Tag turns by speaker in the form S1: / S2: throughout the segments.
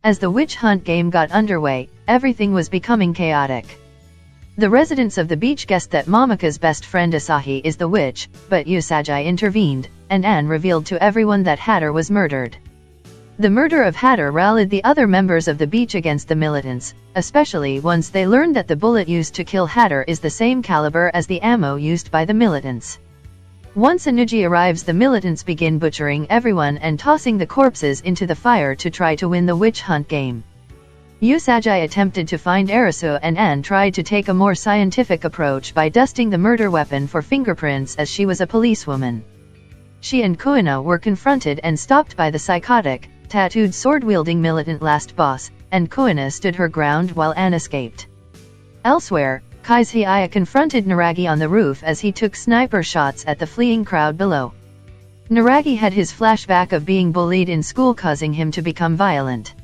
S1: As the witch hunt game got underway, everything was becoming chaotic. The residents of the beach guessed that Momika's best friend Asahi is the witch, but Usagi intervened, and Anne revealed to everyone that Hatter was murdered. The murder of Hatter rallied the other members of the beach against the militants, especially once they learned that the bullet used to kill Hatter is the same caliber as the ammo used by the militants. Once Anuji arrives, the militants begin butchering everyone and tossing the corpses into the fire to try to win the witch hunt game. Usagi attempted to find Arisu, and Anne tried to take a more scientific approach by dusting the murder weapon for fingerprints as she was a policewoman. She and Kuina were confronted and stopped by the psychotic, tattooed sword-wielding militant last boss, and Kuina stood her ground while Anne escaped. Elsewhere, Kaizhiya confronted Naragi on the roof as he took sniper shots at the fleeing crowd below. Naragi had his flashback of being bullied in school, causing him to become violent.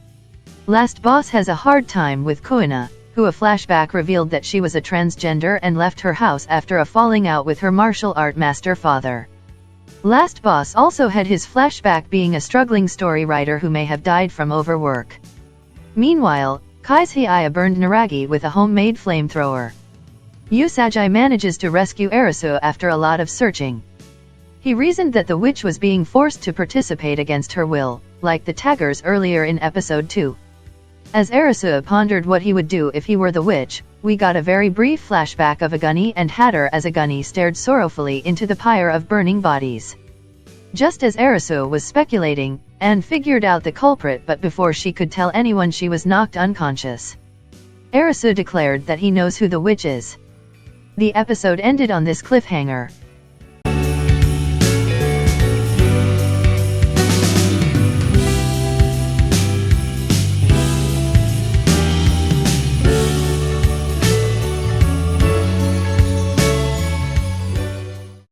S1: Last boss has a hard time with Kuina, who a flashback revealed that she was a transgender and left her house after a falling out with her martial art master father. Last boss also had his flashback being a struggling story writer who may have died from overwork. Meanwhile, Kaizhiya burned Naragi with a homemade flamethrower. Usagi manages to rescue Arisu after a lot of searching. He reasoned that the witch was being forced to participate against her will, like the taggers earlier in episode 2. As Arisu pondered what he would do if he were the witch, we got a very brief flashback of Aguni and Hatter as Aguni stared sorrowfully into the pyre of burning bodies. Just as Arisu was speculating, Anne figured out the culprit, but before she could tell anyone, she was knocked unconscious. Arisu declared that he knows who the witch is. The episode ended on this cliffhanger.